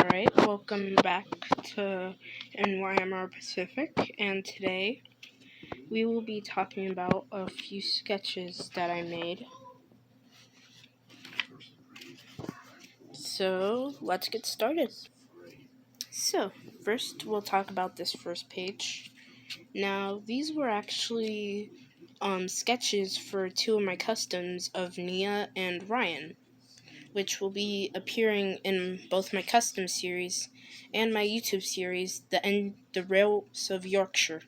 Alright, welcome back to NYMR-Pacific, and today we will be talking about a few sketches that I made. So, let's get started. So, first we'll talk about this first page. Now, these were actually sketches for two of my customs of Nia and Ryan, which will be appearing in both my custom series and my YouTube series, The Rails of Yorkshire.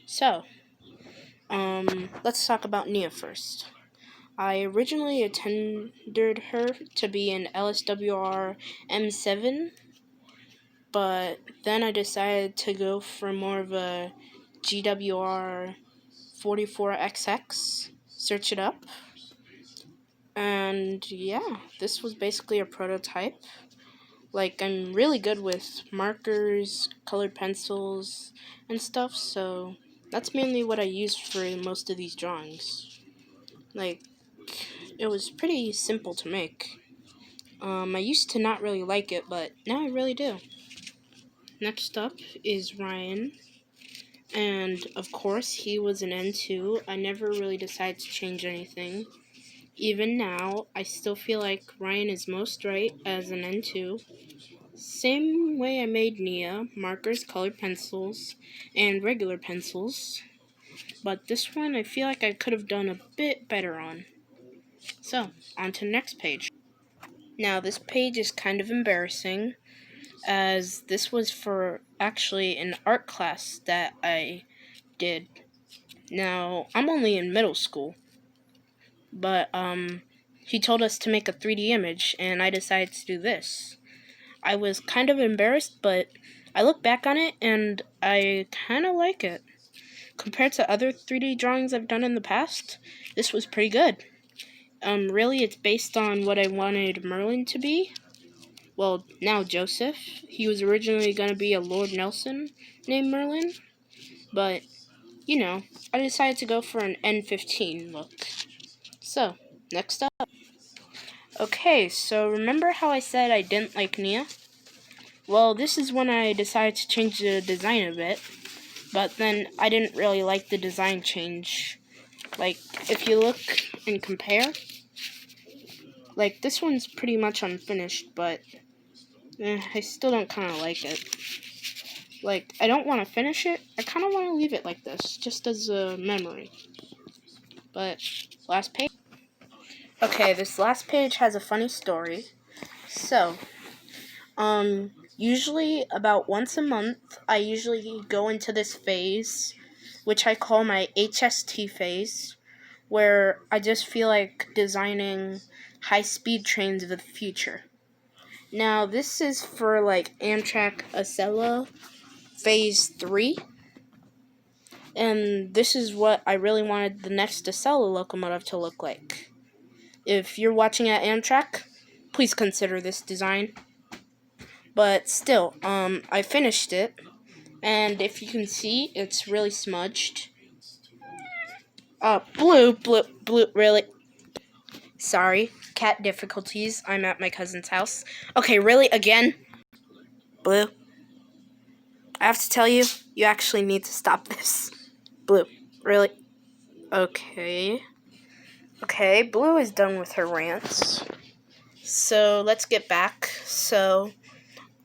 So, let's talk about Nia first. I originally intended her to be an LSWR M7, but then I decided to go for more of a GWR 44XX. Search it up. And yeah, this was basically a prototype. Like, I'm really good with markers, colored pencils, and stuff, so that's mainly what I use for most of these drawings. Like, it was pretty simple to make. I used to not really like it, but now I really do. Next up is Ryan, and of course he was an N2. I never really decided to change anything. Even now, I still feel like Ryan is most right as an N2. Same way I made Nia, markers, colored pencils, and regular pencils. But this one I feel like I could have done a bit better on. So, on to the next page. Now, this page is kind of embarrassing, as this was for actually an art class that I did. Now, I'm only in middle school, but he told us to make a 3D image, and I decided to do this. I was kind of embarrassed, but I look back on it, and I kind of like it. Compared to other 3D drawings I've done in the past, this was pretty good. Really, it's based on what I wanted Merlin to be. Well, now Joseph. He was originally going to be a Lord Nelson named Merlin, but, you know, I decided to go for an N15 look. So, next up. Okay, so remember how I said I didn't like Nia? Well, this is when I decided to change the design a bit, but then I didn't really like the design change. Like, if you look and compare, like, this one's pretty much unfinished, but I still don't kind of like it. Like, I don't want to finish it, I kind of want to leave it like this, just as a memory. But, last page. Okay, this last page has a funny story. So, usually about once a month, I usually go into this phase, which I call my HST phase, where I just feel like designing high-speed trains of the future. Now, this is for, like, Amtrak Acela Phase 3, and this is what I really wanted the next Acela locomotive to look like. If you're watching at Amtrak, please consider this design. But still, I finished it, and if you can see, it's really smudged. Blue, really. Sorry, cat difficulties. I'm at my cousin's house. Okay, really, again? Blue. I have to tell you, you actually need to stop this. Blue, really? Okay. Okay, Blue is done with her rants. So, let's get back. So,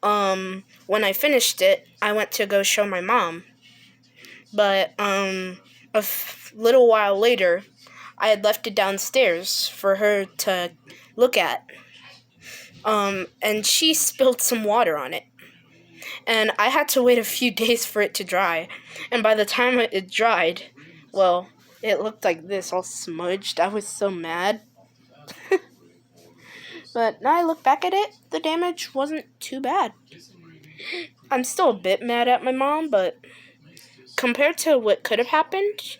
when I finished it, I went to go show my mom. But, little while later, I had left it downstairs for her to look at. And she spilled some water on it. And I had to wait a few days for it to dry. And by the time it dried, well, it looked like this, all smudged. I was so mad. But now I look back at it, the damage wasn't too bad. I'm still a bit mad at my mom, but compared to what could have happened,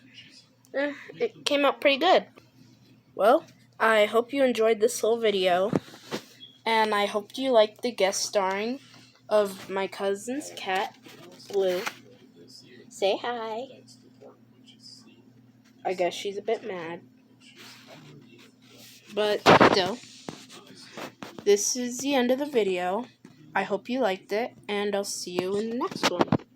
it came out pretty good. Well, I hope you enjoyed this little video, and I hope you liked the guest starring of my cousin's cat, Blue. Say hi. I guess she's a bit mad. But still, this is the end of the video. I hope you liked it, and I'll see you in the next one.